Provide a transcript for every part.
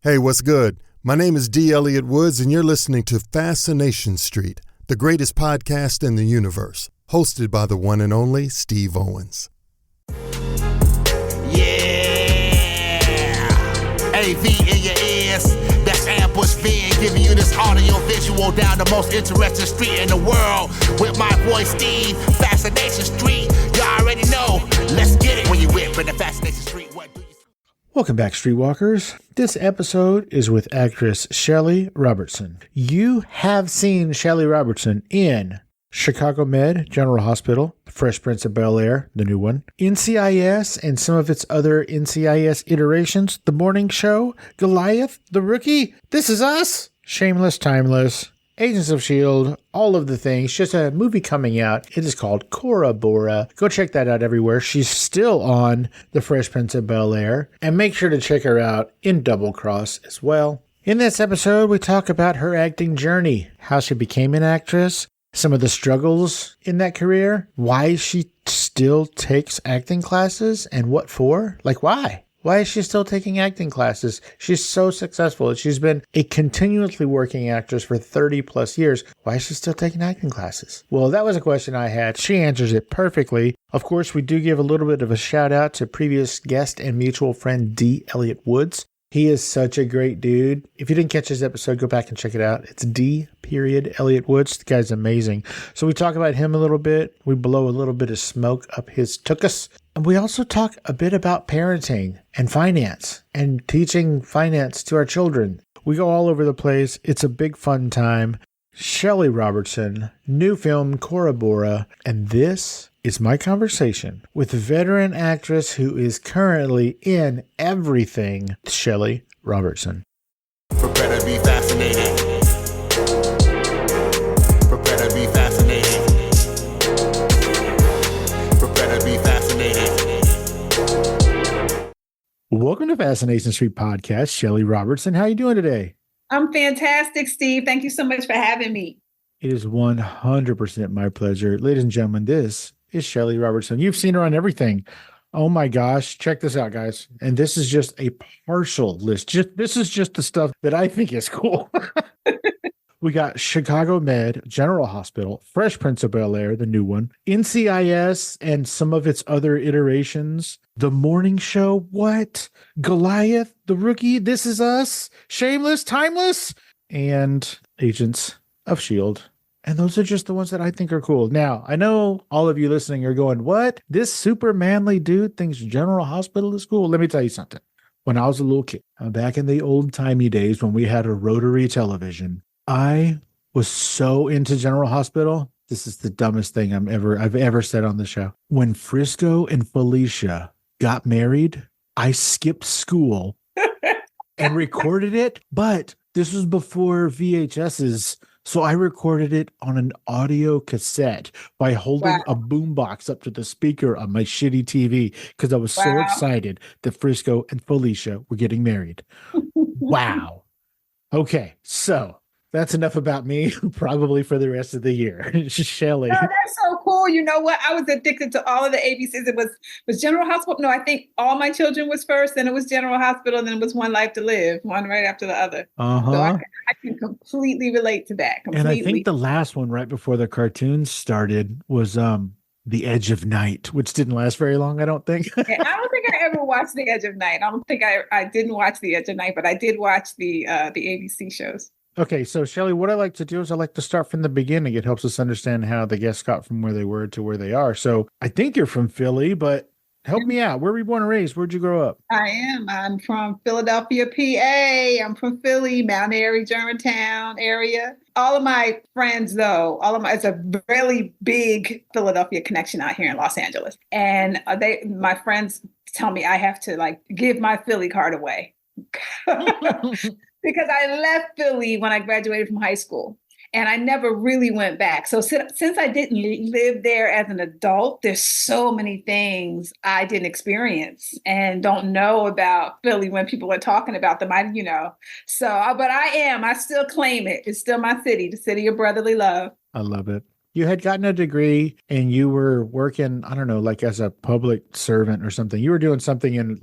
Hey, what's good? My name is D. Elliott Woods, and you're listening to Fascination Street, the greatest podcast in the universe, hosted by the one and only Steve Owens. Yeah! AV in your ears, that's Ambush V, giving you this audio visual down the most interesting street in the world. With my boy Steve, Fascination Street, you already know. Let's get it when you whip in the Fascination Street. What do you... Welcome back, Streetwalkers. This episode is with actress Shelley Robertson. You have seen Shelley Robertson in Chicago Med, General Hospital, Fresh Prince of Bel-Air, the new one, NCIS and some of its other NCIS iterations, The Morning Show, Goliath, The Rookie, This Is Us, Shameless, Timeless, Agents of S.H.I.E.L.D., all of the things. Just a movie coming out. It is called Cora, Bora. Go check that out everywhere. She's still on The Fresh Prince of Bel-Air. And make sure to check her out in Double Cross as well. In this episode, we talk about her acting journey, how she became an actress, some of the struggles in that career, why she still takes acting classes, and what for. Like, why? Why is she still taking acting classes? She's so successful. She's been a continuously working actress for 30 plus years. Why is she still taking acting classes? Well, that was a question I had. She answers it perfectly. Of course, we do give a little bit of a shout out to previous guest and mutual friend D. Elliott Woods. He is such a great dude. If you didn't catch his episode, go back and check it out. It's D. Elliott Woods. The guy's amazing. So we talk about him a little bit. We blow a little bit of smoke up his tuchus. And we also talk a bit about parenting and finance and teaching finance to our children. We go all over the place. It's a big fun time. Shelley Robertson, new film Cora, Bora, and this is my conversation with a veteran actress who is currently in everything, Shelley Robertson. Prepare to be fascinated. Prepare to be fascinated. Prepare to be fascinated. Welcome to Fascination Street Podcast, Shelley Robertson. How are you doing today? I'm fantastic, Steve. Thank you so much for having me. It is 100% my pleasure. Ladies and gentlemen, this is Shelley Robertson. You've seen her on everything. Oh my gosh. Check this out, guys. And this is just a partial list. This is just the stuff that I think is cool. We got Chicago Med, General Hospital, Fresh Prince of Bel-Air, the new one, NCIS and some of its other iterations, The Morning Show, what? Goliath, The Rookie, This Is Us, Shameless, Timeless, and Agents of S.H.I.E.L.D. And those are just the ones that I think are cool. Now, I know all of you listening are going, what? This super manly dude thinks General Hospital is cool? Let me tell you something. When I was a little kid, back in the old-timey days when we had a rotary television, I was so into General Hospital. This is the dumbest thing I've ever said on the show. When Frisco and Felicia got married, I skipped school and recorded it. But this was before VHSs. So I recorded it on an audio cassette by holding a boombox up to the speaker on my shitty TV because I was so excited that Frisco and Felicia were getting married. Wow. Okay, so that's enough about me, probably for the rest of the year. Shelley. No, that's so cool. You know what? I was addicted to all of the ABCs. It was General Hospital. No, I think All My Children was first, then it was General Hospital, then it was One Life to Live, one right after the other. Uh-huh. So I can completely relate to that. Completely. And I think the last one right before the cartoons started was The Edge of Night, which didn't last very long, I don't think. I don't think I ever watched The Edge of Night. I don't think I didn't watch The Edge of Night, but I did watch the ABC shows. Okay, so Shelley, what I like to do is I like to start from the beginning. It helps us understand how the guests got from where they were to where they are. So I think you're from Philly, but help me out. Where were you born and raised? Where'd you grow up? I am. I'm from Philadelphia, PA. I'm from Philly, Mount Airy, Germantown area. All of my friends, though, it's a really big Philadelphia connection out here in Los Angeles. And my friends tell me I have to give my Philly card away. Because I left Philly when I graduated from high school and I never really went back. So since I didn't live there as an adult, there's so many things I didn't experience and don't know about Philly when people are talking about them. But I still claim it. It's still my city, the city of brotherly love. I love it. You had gotten a degree and you were working, I don't know, like as a public servant or something. You were doing something in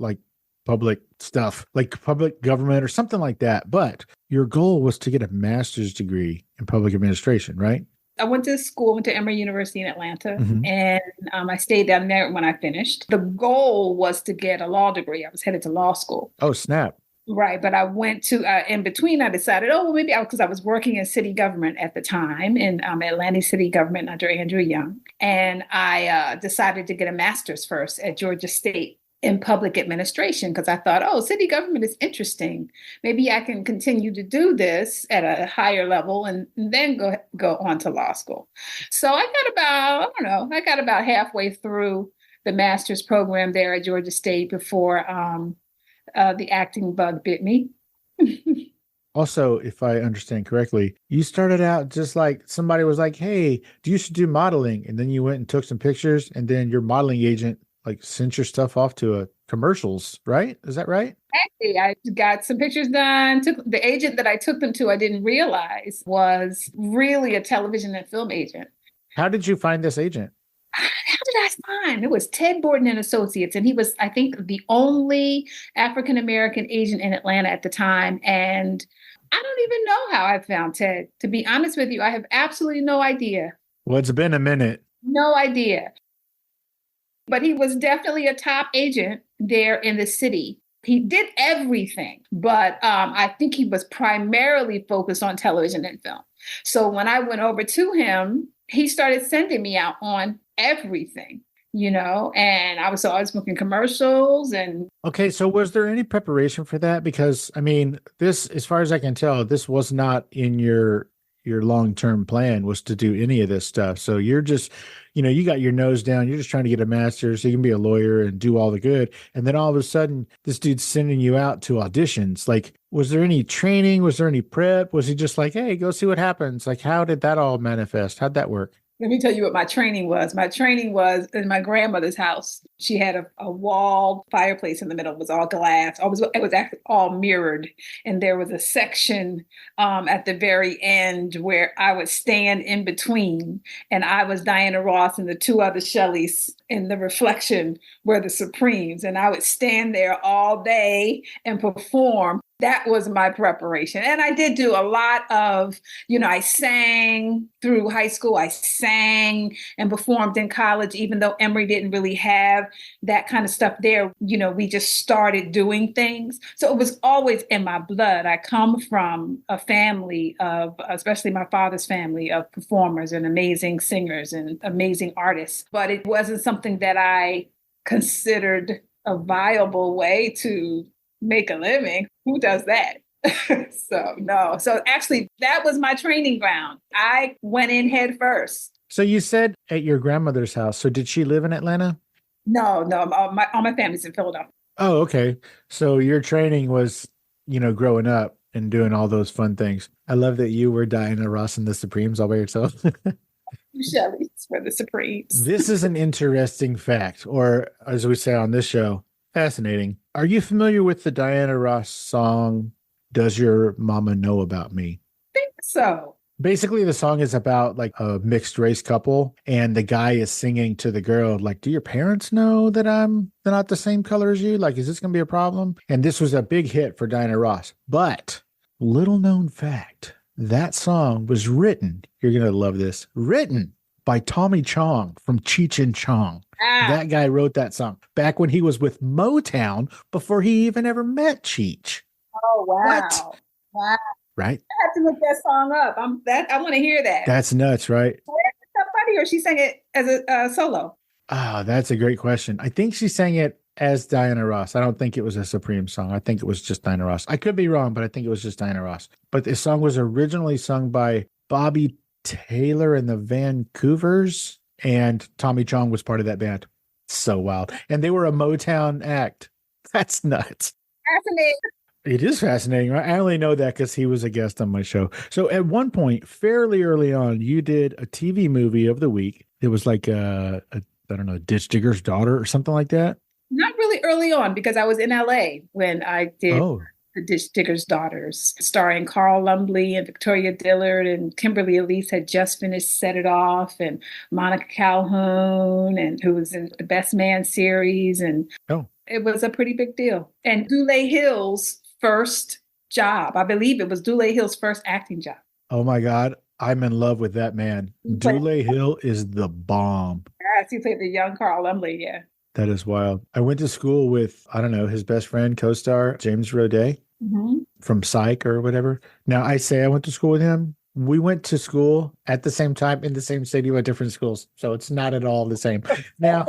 public stuff, like public government or something like that. But your goal was to get a master's degree in public administration, right? I went to school, went to Emory University in Atlanta, Mhm. and I stayed down there when I finished. The goal was to get a law degree. I was headed to law school. Oh, snap. Right. But I went to, in between, I decided, oh, well, maybe because I was working in city government at the time in Atlanta city government under Andrew Young. And I decided to get a master's first at Georgia State in public administration because I thought, oh, city government is interesting. Maybe I can continue to do this at a higher level and then go on to law school. So I got about halfway through the master's program there at Georgia State before the acting bug bit me. Also, if I understand correctly, you started out just like somebody was like, hey, you should do modeling. And then you went and took some pictures and then your modeling agent like sent your stuff off to commercials, right? Is that right? Actually, I got some pictures done. The agent that I took them to, I didn't realize was really a television and film agent. How did you find this agent? How did I find? It was Ted Borden and Associates, and he was, I think, the only African-American agent in Atlanta at the time. And I don't even know how I found Ted. To be honest with you, I have absolutely no idea. Well, it's been a minute. No idea. But he was definitely a top agent there in the city. He did everything, but I think he was primarily focused on television and film. So when I went over to him, he started sending me out on everything, and I was booking commercials and. Okay. So was there any preparation for that? Because I mean, this, as far as I can tell, this was not in your long-term plan was to do any of this stuff. So you're just, you got your nose down. You're just trying to get a master's so you can be a lawyer and do all the good. And then all of a sudden, this dude's sending you out to auditions. Like, was there any training? Was there any prep? Was he just like, hey, go see what happens? Like, how did that all manifest? How'd that work? Let me tell you what my training was. My training was in my grandmother's house. She had a walled fireplace in the middle. It was all glass. It was actually all mirrored. And there was a section at the very end where I would stand in between. And I was Diana Ross and the two other Shelleys in the reflection were the Supremes. And I would stand there all day and perform. That was my preparation. And I did do a lot of, I sang through high school. I sang and performed in college, even though Emory didn't really have that kind of stuff there. We just started doing things. So it was always in my blood. I come from a family of, especially my father's family, of performers and amazing singers and amazing artists. But it wasn't something that I considered a viable way to make a living. Who does that? So no. So actually, that was my training ground. I went in head first. So you said at your grandmother's house. So did she live in Atlanta? No. All my family's in Philadelphia. Oh, okay. So your training was, growing up and doing all those fun things. I love that you were Diana Ross and the Supremes all by yourself. Shelley's for the Supremes. This is an interesting fact, or as we say on this show, fascinating. Are you familiar with the Diana Ross song, Does Your Mama Know About Me? I think so. Basically, the song is about like a mixed race couple, and the guy is singing to the girl, like, do your parents know that I'm not the same color as you? Like, is this going to be a problem? And this was a big hit for Diana Ross. But little known fact, that song was written, you're going to love this, written by Tommy Chong from Cheech and Chong. That guy wrote that song back when he was with Motown before he even ever met Cheech. Oh, wow. What? Wow. Right? I have to look that song up. I want to hear that. That's nuts, right? Somebody, or she sang it as a solo? Ah, that's a great question. I think she sang it as Diana Ross. I don't think it was a Supreme song. I think it was just Diana Ross. I could be wrong, but I think it was just Diana Ross. But the song was originally sung by Bobby Taylor and the Vancouvers, and Tommy Chong was part of that band. So wild. And they were a Motown act. That's nuts. Fascinating. It is fascinating, right? I only know that because he was a guest on my show. So at one point, fairly early on, you did a TV movie of the week. It was like I don't know, Ditch Digger's Daughter or something like that. Not really early on, because I was in LA when I did The Ditch Digger's Daughters, starring Carl Lumbly and Victoria Dillard, and Kimberly Elise had just finished Set It Off, and Monica Calhoun, and who was in the Best Man series. And It was a pretty big deal. And Dule Hill's first job, I believe it was Dule Hill's first acting job. Oh my God. I'm in love with that man. Dule Hill is the bomb. Yes, he played the young Carl Lumley, yeah. That is wild. I went to school with, I don't know, his best friend, co-star, James Roday from Psych or whatever. Now, I say I went to school with him. We went to school at the same time in the same city at different schools. So it's not at all the same. Now,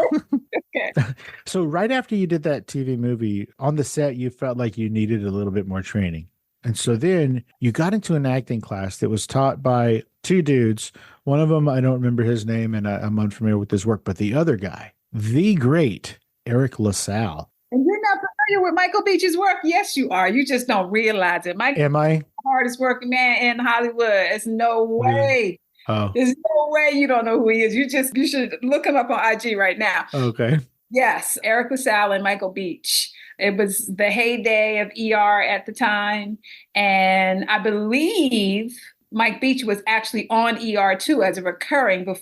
so right after you did that TV movie, on the set, you felt like you needed a little bit more training. And so then you got into an acting class that was taught by two dudes. One of them, I don't remember his name, and I'm unfamiliar with his work, but the other guy, the great Eric LaSalle. And you're not familiar with Michael Beach's work? Yes, you are. You just don't realize it. Am I? The hardest working man in Hollywood. There's no way. Oh. There's no way you don't know who he is. You should look him up on IG right now. Okay. Yes, Eric LaSalle and Michael Beach. It was the heyday of ER at the time. And I believe Mike Beach was actually on ER too as a recurring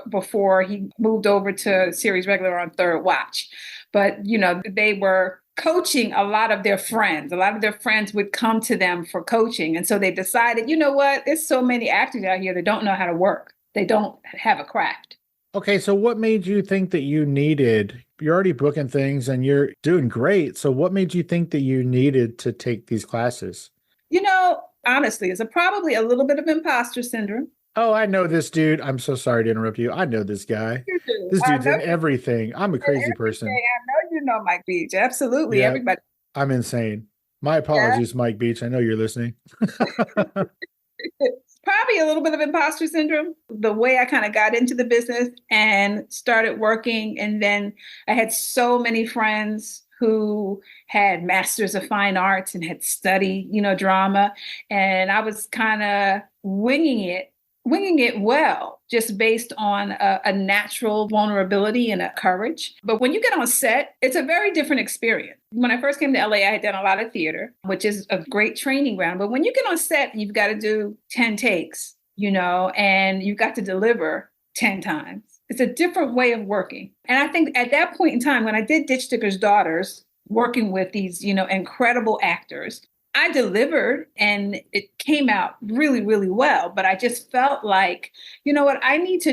before he moved over to series regular on Third Watch. But, you know, they were coaching a lot of their friends. A lot of their friends would come to them for coaching. And so they decided, you know what, there's so many actors out here that don't know how to work. They don't have a craft. Okay, so what made you think that you needed, you're already booking things and you're doing great. So what made you think that you needed to take these classes? You know, honestly, it's probably a little bit of imposter syndrome. Oh, I know this dude. I'm so sorry to interrupt you. I know this guy. You do. This dude's in everything. I'm a crazy person. I know you know Mike Beach. Absolutely. Yeah, everybody. I'm insane. My apologies, Mike Beach. I know you're listening. Probably a little bit of imposter syndrome. The way I kind of got into the business and started working. And then I had so many friends who had masters of fine arts and had studied, you know, drama. And I was kind of winging it well, just based on a natural vulnerability and a courage. But when you get on set, it's a very different experience. When I first came to LA, I had done a lot of theater, which is a great training ground. But when you get on set, you've got to do 10 takes, you know, and you've got to deliver 10 times. It's a different way of working. And I think at that point in time, when I did Ditch Sticker's Daughters, working with these, you know, incredible actors, I delivered and it came out really, really well. But I just felt like, you know what, I need to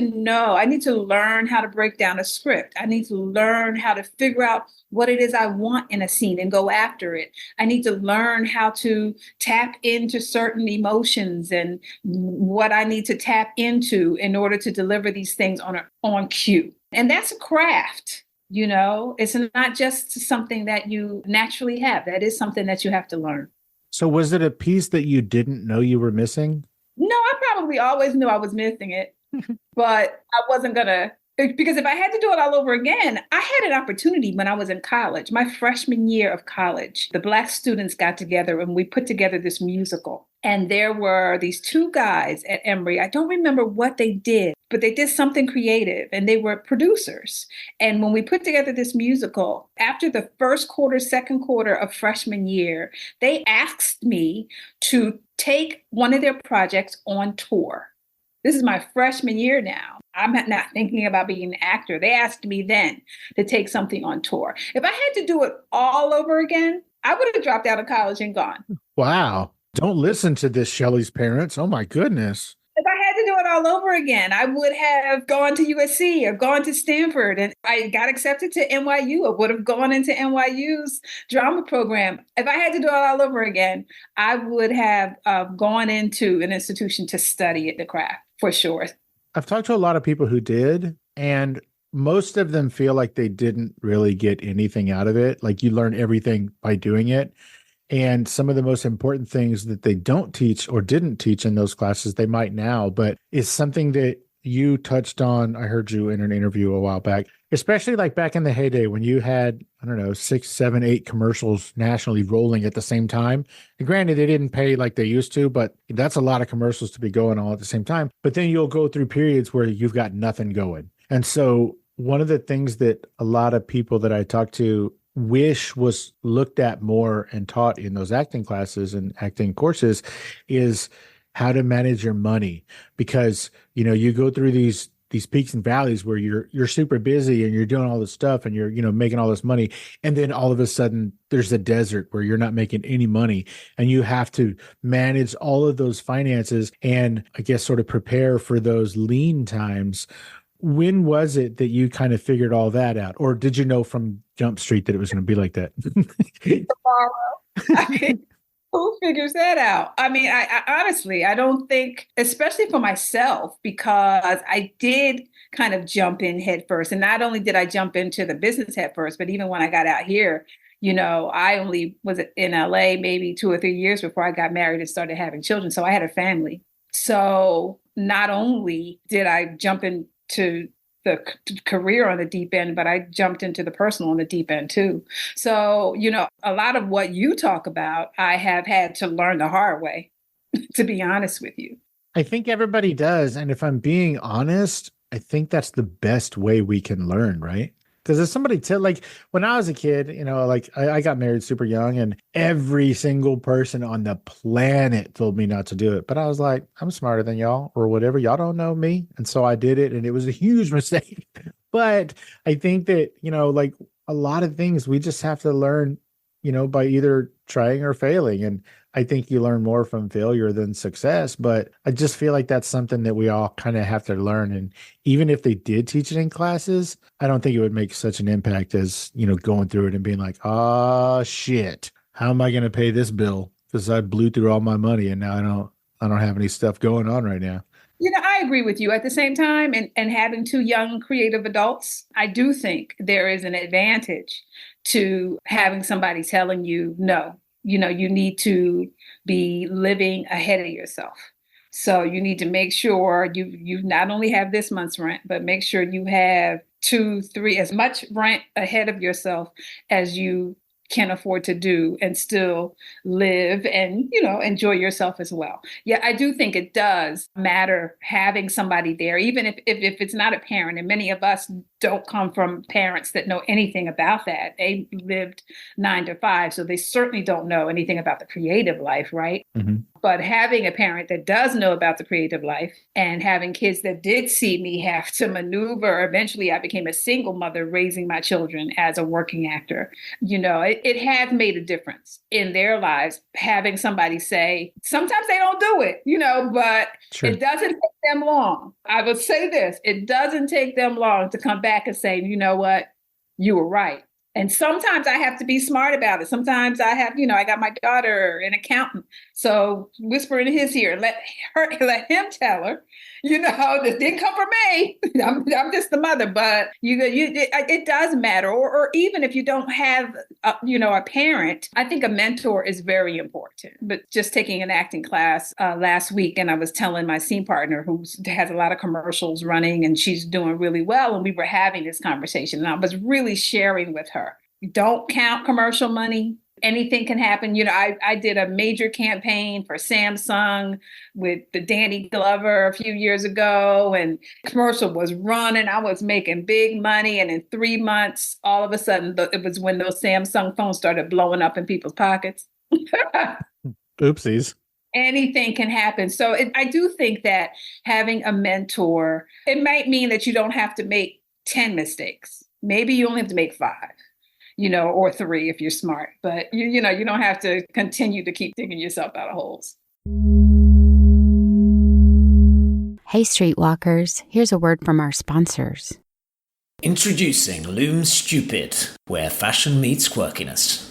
learn how to break down a script. I need to learn how to figure out what it is I want in a scene and go after it. I need to learn how to tap into certain emotions and what I need to tap into in order to deliver these things on cue. And that's a craft. You know, it's not just something that you naturally have. That is something that you have to learn. So was it a piece that you didn't know you were missing? No, I probably always knew I was missing it, but I wasn't gonna, because if I had to do it all over again, I had an opportunity when I was in college, my freshman year of college. The Black students got together and we put together this musical. And there were these two guys at Emory. I don't remember what they did, but they did something creative and they were producers. And when we put together this musical, after the first quarter, second quarter of freshman year, they asked me to take one of their projects on tour. This is my freshman year now. I'm not thinking about being an actor. They asked me then to take something on tour. If I had to do it all over again, I would have dropped out of college and gone. Wow. Don't listen to this, Shelley's parents. Oh, my goodness. If I had to do it all over again, I would have gone to USC or gone to Stanford. And I got accepted to NYU. I would have gone into NYU's drama program. If I had to do it all over again, I would have gone into an institution to study the craft for sure. I've talked to a lot of people who did, and most of them feel like they didn't really get anything out of it. Like you learn everything by doing it. And some of the most important things that they don't teach or didn't teach in those classes, they might now, but it's something that you touched on. I heard you in an interview a while back, especially like back in the heyday when you had, I don't know, 6, 7, 8 commercials nationally rolling at the same time. And granted, they didn't pay like they used to, but that's a lot of commercials to be going all at the same time. But then you'll go through periods where you've got nothing going. And so one of the things that a lot of people that I talk to wish was looked at more and taught in those acting classes and acting courses is how to manage your money. Because, you know, you go through these these peaks and valleys where you're super busy and you're doing all this stuff and you're, making all this money. And then all of a sudden there's a desert where you're not making any money and you have to manage all of those finances and I guess sort of prepare for those lean times. When was it that you kind of figured all that out? Or did you know from Jump Street that it was going to be like that? Tomorrow. Who figures that out? I mean, I honestly, I don't think, especially for myself, because I did kind of jump in head first. And not only did I jump into the business head first, but even when I got out here, I only was in LA maybe 2 or 3 years before I got married and started having children. So I had a family. So not only did I jump into the career on the deep end, but I jumped into the personal on the deep end too. So, a lot of what you talk about, I have had to learn the hard way, to be honest with you. I think everybody does. And if I'm being honest, I think that's the best way we can learn, right? Because if somebody like when I was a kid, I got married super young and every single person on the planet told me not to do it. But I was like, I'm smarter than y'all or whatever. Y'all don't know me. And so I did it and it was a huge mistake. But I think that, like a lot of things we just have to learn, by either trying or failing. And I think you learn more from failure than success, but I just feel like that's something that we all kind of have to learn. And even if they did teach it in classes, I don't think it would make such an impact as, going through it and being like, oh shit, how am I going to pay this bill? Because I blew through all my money and now I don't have any stuff going on right now. I agree with you. At the same time, and having 2 young creative adults, I do think there is an advantage to having somebody telling you, no, you need to be living ahead of yourself. So you need to make sure you not only have this month's rent, but make sure you have 2, 3, as much rent ahead of yourself as you can afford to do and still live and, enjoy yourself as well. Yeah, I do think it does matter having somebody there, even if it's not a parent. And many of us don't come from parents that know anything about that. They lived 9 to 5, so they certainly don't know anything about the creative life, right? Mm-hmm. But having a parent that does know about the creative life and having kids that did see me have to maneuver, eventually I became a single mother raising my children as a working actor. It has made a difference in their lives, having somebody say, sometimes they don't do it, but sure. It doesn't take them long. I would say this, it doesn't take them long to come back and say, you know what, you were right. And sometimes I have to be smart about it. Sometimes I have, I got my daughter, an accountant. So whisper in his ear, let him tell her, this didn't come from me. I'm just the mother, but it does matter. Or even if you don't have, a parent, I think a mentor is very important. But just taking an acting class last week, and I was telling my scene partner who has a lot of commercials running and she's doing really well. And we were having this conversation and I was really sharing with her. Don't count commercial money. Anything can happen. I did a major campaign for Samsung with the Danny Glover a few years ago, and commercial was running. I was making big money. And in 3 months, all of a sudden, it was when those Samsung phones started blowing up in people's pockets. Oopsies. Anything can happen. So I do think that having a mentor, it might mean that you don't have to make 10 mistakes. Maybe you only have to make 5. Or 3 if you're smart. But, you don't have to continue to keep digging yourself out of holes. Hey, Streetwalkers, here's a word from our sponsors. Introducing Loom Stupid, where fashion meets quirkiness.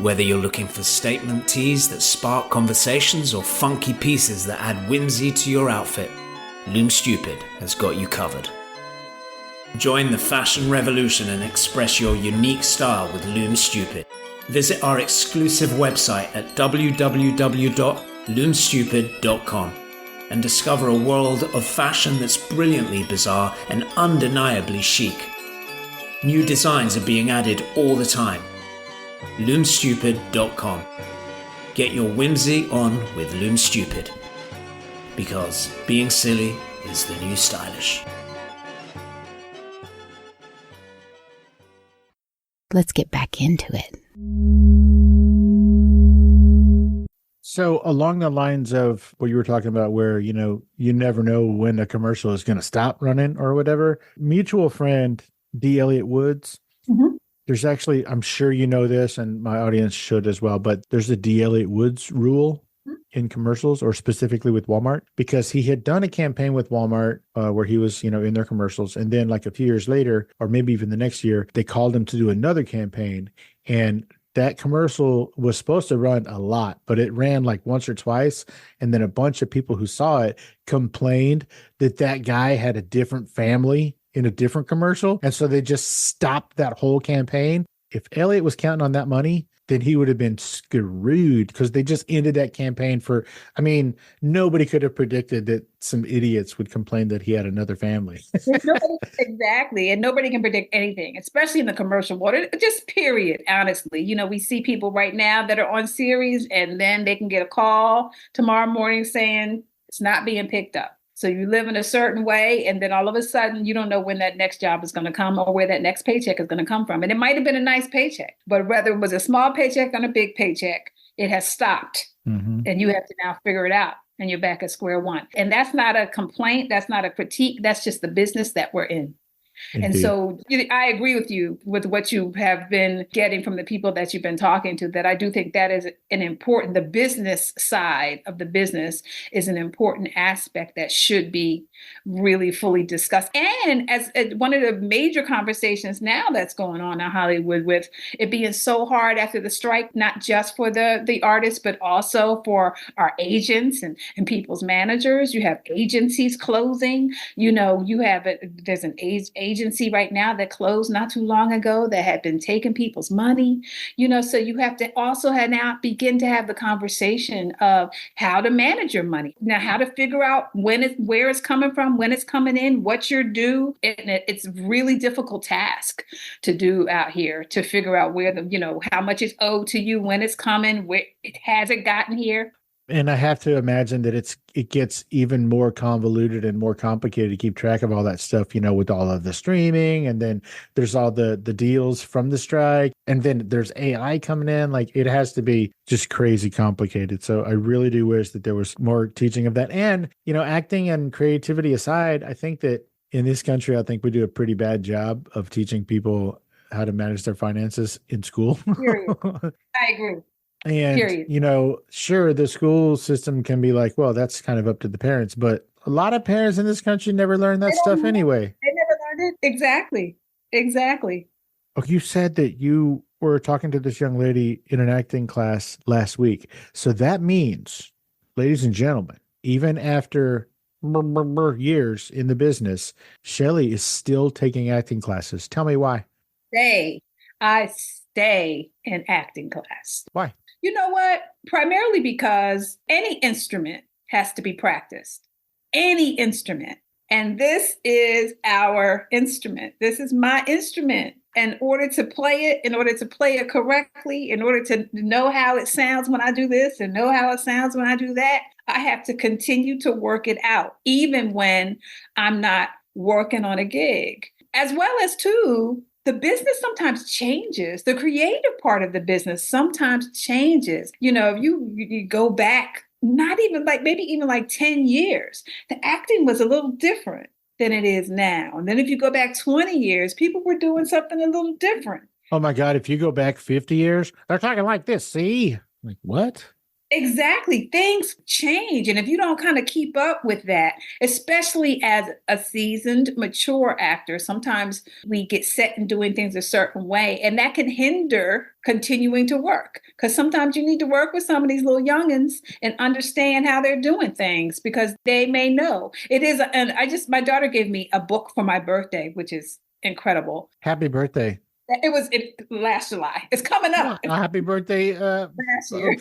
Whether you're looking for statement tees that spark conversations or funky pieces that add whimsy to your outfit, Loom Stupid has got you covered. Join the fashion revolution and express your unique style with Loom Stupid. Visit our exclusive website at www.loomstupid.com and discover a world of fashion that's brilliantly bizarre and undeniably chic. New designs are being added all the time. Loomstupid.com. Get your whimsy on with Loom Stupid. Because being silly is the new stylish. Let's get back into it. So along the lines of what you were talking about, where, you never know when a commercial is going to stop running or whatever, mutual friend D. Elliott Woods, Mhm. there's actually, I'm sure you know this and my audience should as well, but there's a D. Elliott Woods rule in commercials, or specifically with Walmart, because he had done a campaign with Walmart where he was, in their commercials. And then like a few years later, or maybe even the next year, they called him to do another campaign. And that commercial was supposed to run a lot, but it ran like once or twice. And then a bunch of people who saw it complained that that guy had a different family in a different commercial. And so they just stopped that whole campaign. If Elliot was counting on that money, then he would have been screwed, because they just ended that campaign nobody could have predicted that some idiots would complain that he had another family. Exactly. And nobody can predict anything, especially in the commercial world, just period. Honestly, we see people right now that are on series, and then they can get a call tomorrow morning saying it's not being picked up. So you live in a certain way, and then all of a sudden you don't know when that next job is going to come or where that next paycheck is going to come from. And it might have been a nice paycheck, but whether it was a small paycheck or a big paycheck, it has stopped. Mm-hmm. And you have to now figure it out, and you're back at square one. And that's not a complaint. That's not a critique. That's just the business that we're in. Indeed. And so I agree with you with what you have been getting from the people that you've been talking to, that I do think that is the business side of the business is an important aspect that should be really fully discussed. And as one of the major conversations now that's going on in Hollywood, with it being so hard after the strike, not just for the artists, but also for our agents and people's managers. You have agencies closing, there's an agency right now that closed not too long ago that had been taking people's money, so you have to also now begin to have the conversation of how to manage your money. Now, how to figure out where it's coming from, when it's coming in, what you're due. And it's a really difficult task to do out here, to figure out where how much is owed to you, when it's coming, where it hasn't gotten here. And I have to imagine that it gets even more convoluted and more complicated to keep track of all that stuff, with all of the streaming, and then there's all the deals from the strike, and then there's AI coming in. Like, it has to be just crazy complicated. So I really do wish that there was more teaching of that. And, acting and creativity aside, I think that in this country, I think we do a pretty bad job of teaching people how to manage their finances in school. I agree. And, Period. Sure, the school system can be like, well, that's kind of up to the parents, but a lot of parents in this country never learn that stuff anyway. They never learned it. Exactly. Oh, you said that you were talking to this young lady in an acting class last week. So that means, ladies and gentlemen, even after years in the business, Shelley is still taking acting classes. Tell me why. I stay in acting class. Why? You know what? Primarily because any instrument has to be practiced. Any instrument. And this is our instrument. This is my instrument. In order to play it correctly, in order to know how it sounds when I do this and know how it sounds when I do that, I have to continue to work it out, even when I'm not working on a gig. As well as, too, the business sometimes changes. The creative part of the business sometimes changes. If you go back, not even maybe even 10 years, the acting was a little different than it is now. And then if you go back 20 years, people were doing something a little different. Oh my God, if you go back 50 years, they're talking like this, see? Like, what? Exactly. Things change. And if you don't kind of keep up with that, especially as a seasoned, mature actor, sometimes we get set in doing things a certain way, and that can hinder continuing to work. Because sometimes you need to work with some of these little youngins and understand how they're doing things, because they may know. My daughter gave me a book for my birthday, which is incredible. Happy birthday. It was last July. It's coming up. Happy birthday. Last year.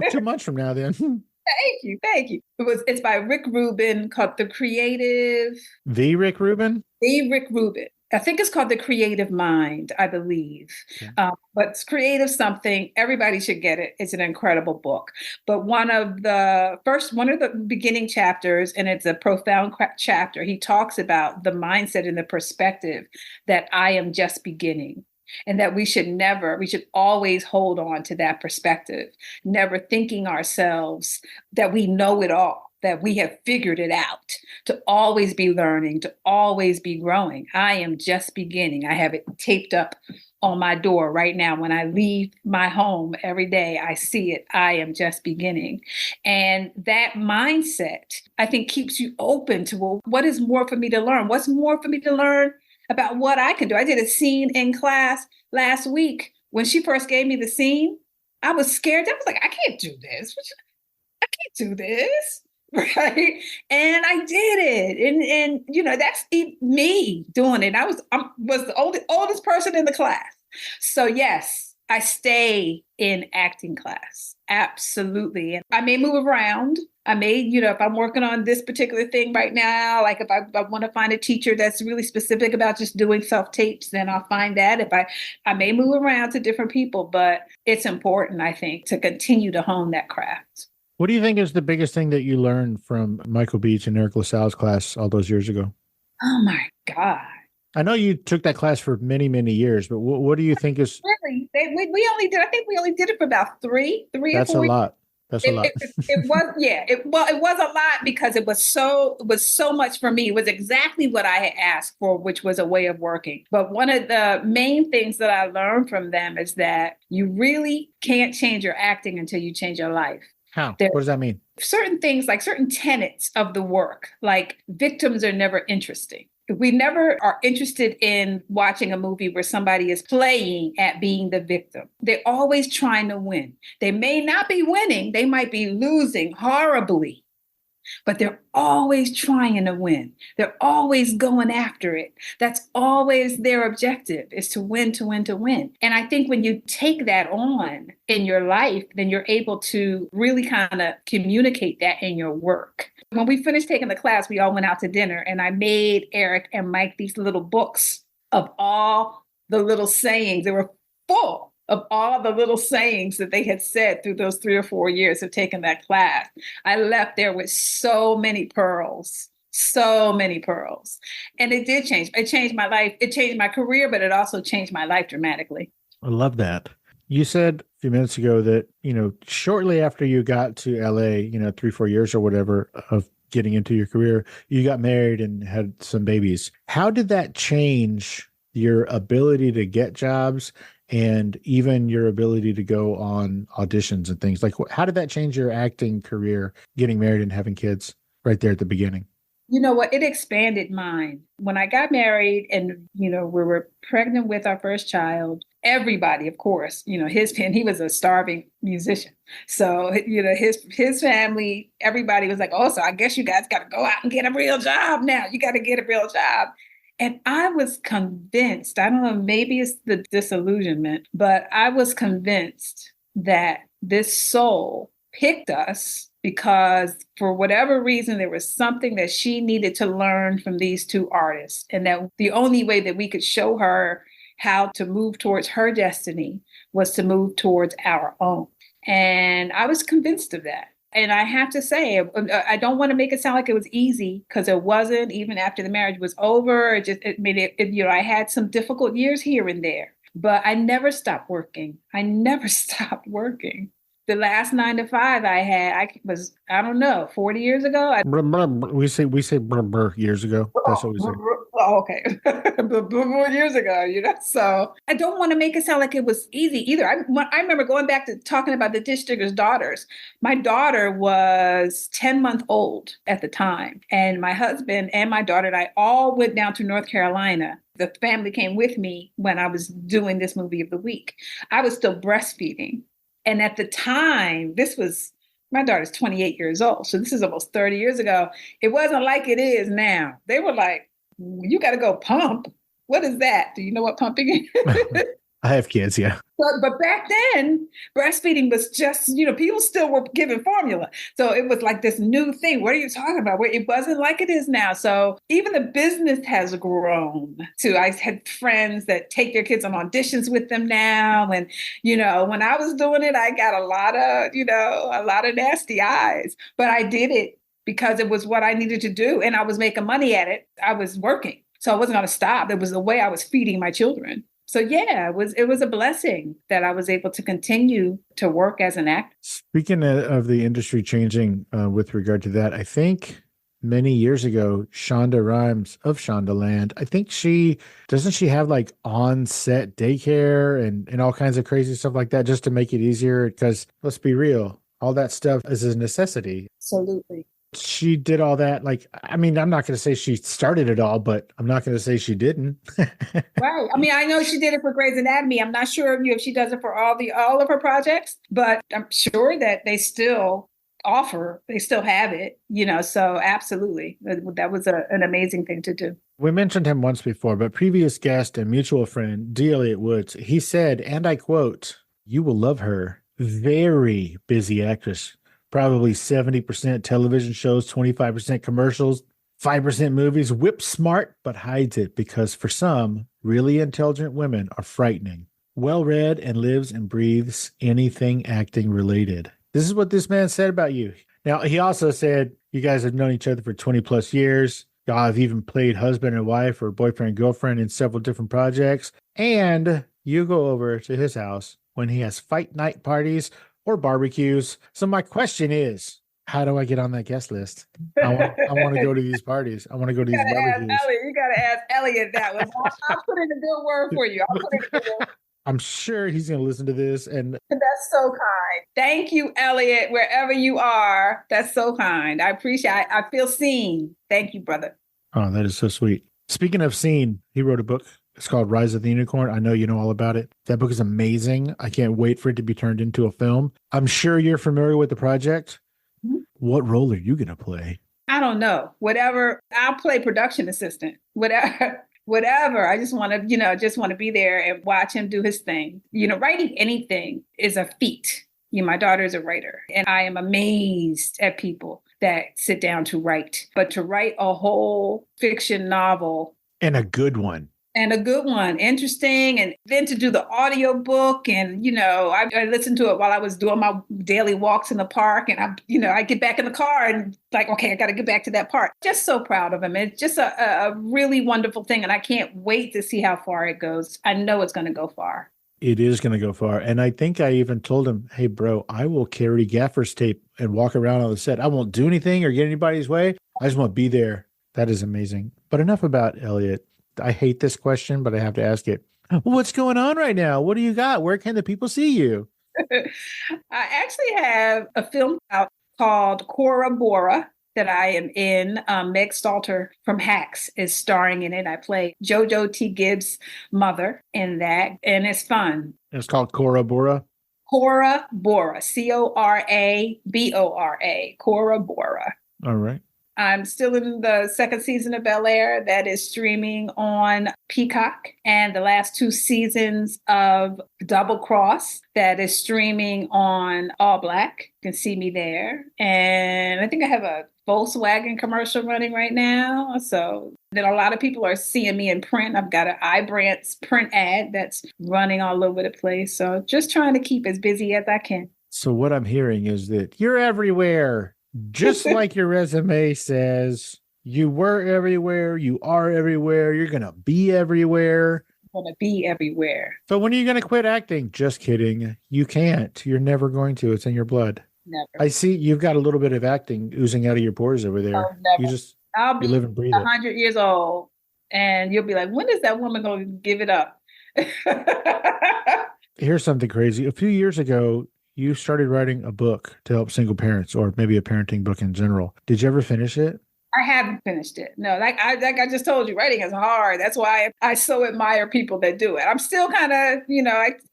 2 months from now, then. Thank you. It's by Rick Rubin, called The Creative. The Rick Rubin? The Rick Rubin. I think it's called The Creative Mind, I believe. Okay. But it's creative something. Everybody should get it. It's an incredible book. But one of the beginning chapters, and it's a profound chapter, he talks about the mindset and the perspective that I am just beginning. and that we should always hold on to that perspective, never thinking ourselves that we know it all, that we have figured it out, to always be learning, to always be growing. I am just beginning. I have it taped up on my door right now. When I leave my home every day, I see it. I am just beginning. And that mindset, I think, keeps you open to, well, what is more for me to learn? What's more for me to learn about what I can do? I did a scene in class last week. When she first gave me the scene, I was scared. I was like, I can't do this. I can't do this. Right. And I did it. And that's me doing it. I was the oldest person in the class. So yes, I stay in acting class. Absolutely. And I may move around. I may, if I'm working on this particular thing right now, like if I want to find a teacher that's really specific about just doing self-tapes, then I'll find that. If I may move around to different people, but it's important, I think, to continue to hone that craft. What do you think is the biggest thing that you learned from Michael Beach and Eric LaSalle's class all those years ago? Oh my God. I know you took that class for many, many years, but what do you think is... Really? We only did it for about three or 4 years. That's a lot. That's a lot. It was, yeah. It was a lot because it was so much for me. It was exactly what I had asked for, which was a way of working. But one of the main things that I learned from them is that you really can't change your acting until you change your life. How? What does that mean? Certain things, like certain tenets of the work, like victims are never interesting. We never are interested in watching a movie where somebody is playing at being the victim. They're always trying to win. They may not be winning. They might be losing horribly, but they're always trying to win. They're always going after it. That's always their objective, is to win, to win, to win. And I think when you take that on in your life, then you're able to really kind of communicate that in your work. When we finished taking the class, we all went out to dinner, and I made Eric and Mike these little books of all the little sayings. They were full of all the little sayings that they had said through those 3 or 4 years of taking that class. I left there with so many pearls. And it did change. It changed my life. It changed my career, but it also changed my life dramatically. I love that. You said a few minutes ago that, shortly after you got to LA, 3-4 years or whatever of getting into your career, you got married and had some babies. How did that change your ability to get jobs and even your ability to go on auditions and things? Like, how did that change your acting career, getting married and having kids right there at the beginning? You know what? It expanded mine. When I got married and, we were pregnant with our first child, everybody, of course, he was a starving musician. So, his family, everybody was like, oh, so I guess you guys got to go out and get a real job now. You got to get a real job. And I was convinced, I don't know, maybe it's the disillusionment, but I was convinced that this soul picked us because for whatever reason, there was something that she needed to learn from these two artists. And that the only way that we could show her how to move towards her destiny was to move towards our own. And I was convinced of that. And I have to say, I don't want to make it sound like it was easy, because it wasn't. Even after the marriage was over, I had some difficult years here and there, but I never stopped working. The last 9 to 5 I had, I don't know, 40 years ago. We say years ago. That's what we say. Oh, okay. Years ago, So I don't want to make it sound like it was easy either. I remember going back to talking about the Dish Diggers' daughters. My daughter was 10 months old at the time. And my husband and my daughter and I all went down to North Carolina. The family came with me when I was doing this movie of the week. I was still breastfeeding. And at the time, my daughter's 28 years old. So this is almost 30 years ago. It wasn't like it is now. They were like, you got to go pump. What is that? Do you know what pumping is? I have kids, yeah. But back then, breastfeeding was just, people still were giving formula. So it was like this new thing. What are you talking about? It wasn't like it is now. So even the business has grown too. I had friends that take their kids on auditions with them now. And, when I was doing it, I got a lot of nasty eyes. But I did it because it was what I needed to do. And I was making money at it. I was working. So I wasn't going to stop. It was the way I was feeding my children. So yeah, it was a blessing that I was able to continue to work as an actor. Speaking of the industry changing with regard to that, I think many years ago, Shonda Rhimes of Shondaland, I think doesn't she have like on-set daycare and all kinds of crazy stuff like that just to make it easier? Because let's be real, all that stuff is a necessity. Absolutely. She did all that. Like, I mean, I'm not going to say she started it all, but I'm not going to say she didn't. Right. I mean, I know she did it for Grey's Anatomy. I'm not sure if she does it for all of her projects, but I'm sure that they still have it, so absolutely. That was an amazing thing to do. We mentioned him once before, but previous guest and mutual friend, D. Elliott Woods, he said, and I quote, "You will love her. Very busy actress. Probably 70% television shows, 25% commercials, 5% movies, whip smart, but hides it because for some, really intelligent women are frightening. Well-read and lives and breathes anything acting related." This is what this man said about you. Now, he also said you guys have known each other for 20 plus years. Y'all have even played husband and wife or boyfriend and girlfriend in several different projects. And you go over to his house when he has fight night parties or barbecues. So my question is, how do I get on that guest list? I want to go to these parties. I want to go to these barbecues. You got to ask Elliot that one. I'll put in a good word for you. I'm sure he's going to listen to this. And that's so kind. Thank you, Elliot, wherever you are. That's so kind. I appreciate it. I feel seen. Thank you, brother. Oh, that is so sweet. Speaking of seen, he wrote a book. It's called Rise of the Unicorn. I know you know all about it. That book is amazing. I can't wait for it to be turned into a film. I'm sure you're familiar with the project. Mm-hmm. What role are you going to play? I don't know. Whatever. I'll play production assistant. Whatever. I just want to be there and watch him do his thing. Writing anything is a feat. My daughter is a writer, and I am amazed at people that sit down to write. But to write a whole fiction novel. And a good one. Interesting. And then to do the audio book. And, I listened to it while I was doing my daily walks in the park. And I get back in the car and like, okay, I got to get back to that part. Just so proud of him. It's just a really wonderful thing. And I can't wait to see how far it goes. I know it's going to go far. It is going to go far. And I think I even told him, hey, bro, I will carry gaffer's tape and walk around on the set. I won't do anything or get anybody's way. I just want to be there. That is amazing. But enough about Elliot. I hate this question, but I have to ask it. What's going on right now? What do you got? Where can the people see you? I actually have a film out called Cora, Bora that I am in. Meg Stalter from Hacks is starring in it. I play JoJo T. Gibbs' mother in that, and it's fun. It's called Cora, Bora? Cora, Bora. Corabora. Cora, Bora. All right. I'm still in the second season of Bel-Air that is streaming on Peacock, and the last 2 seasons of Double Cross that is streaming on All Black. You can see me there. And I think I have a Volkswagen commercial running right now. So then a lot of people are seeing me in print. I've got an iBrandt's print ad that's running all over the place. So just trying to keep as busy as I can. So what I'm hearing is that you're everywhere. Just like your resume says, you were everywhere, you are everywhere, you're going to be everywhere. I'm going to be everywhere. So when are you going to quit acting? Just kidding. You can't. You're never going to. It's in your blood. Never. I see you've got a little bit of acting oozing out of your pores over there. Oh, never. I'll be live and breathe 100 years old, and you'll be like, when is that woman going to give it up? Here's something crazy. A few years ago, you started writing a book to help single parents, or maybe a parenting book in general. Did you ever finish it? I haven't finished it. No, like I just told you, writing is hard. That's why I so admire people that do it. I'm still kind of,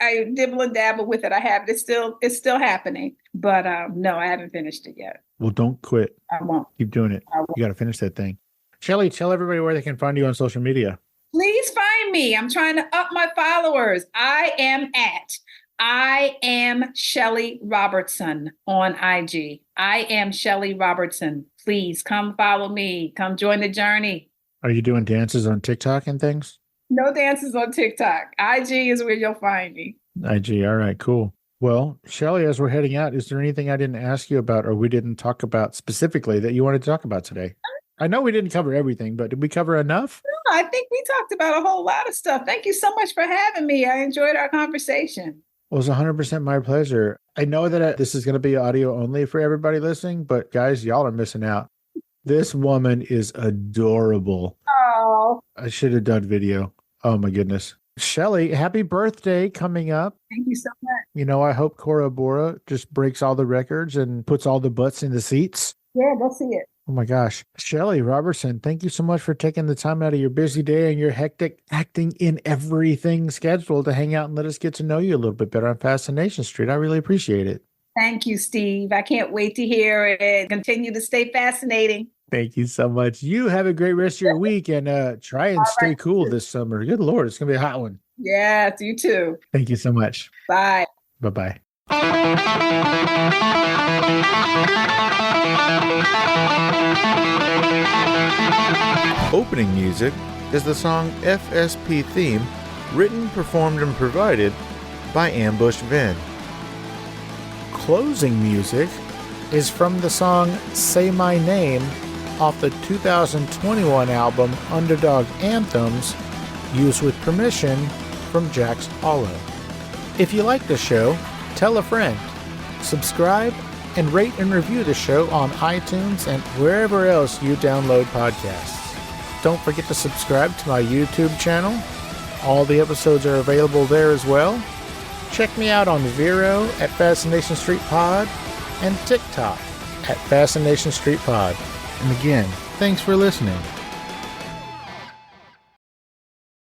I dibble and dabble with it. I have it. It's still happening. But no, I haven't finished it yet. Well, don't quit. I won't. Keep doing it. You got to finish that thing. Shelley, tell everybody where they can find you on social media. Please find me. I'm trying to up my followers. I am Shelley Robertson on IG. I am Shelley Robertson. Please come follow me. Come join the journey. Are you doing dances on TikTok and things? No dances on TikTok. IG is where you'll find me. IG. All right, cool. Well, Shelley, as we're heading out, is there anything I didn't ask you about or we didn't talk about specifically that you wanted to talk about today? I know we didn't cover everything, but did we cover enough? No, I think we talked about a whole lot of stuff. Thank you so much for having me. I enjoyed our conversation. It was 100% my pleasure. I know that this is going to be audio only for everybody listening, but guys, y'all are missing out. This woman is adorable. Oh, I should have done video. Oh my goodness. Shelley, happy birthday coming up. thank you so much. You know, I hope Cora Bora just breaks all the records and puts all the butts in the seats. Yeah, go see it. Oh my gosh. Shelley Robertson, thank you so much for taking the time out of your busy day and your hectic acting in everything schedule to hang out and let us get to know you a little bit better on Fascination Street. I really appreciate it. Thank you, Steve. I can't wait to hear it. Continue to stay fascinating. Thank you so much. You have a great rest of your week and try and stay cool this summer. Good Lord, it's going to be a hot one. Yeah, you too. Thank you so much. Bye. Bye-bye. Opening music is the song FSP Theme, written, performed, and provided by Ambush Vin. Closing music is from the song Say My Name off the 2021 album Underdog Anthems, used with permission from Jax Hollow. If you like the show, tell a friend. Subscribe and rate and review the show on iTunes and wherever else you download podcasts. Don't forget to subscribe to my YouTube channel. All the episodes are available there as well. Check me out on Vero at Fascination Street Pod and TikTok at Fascination Street Pod. And again, thanks for listening.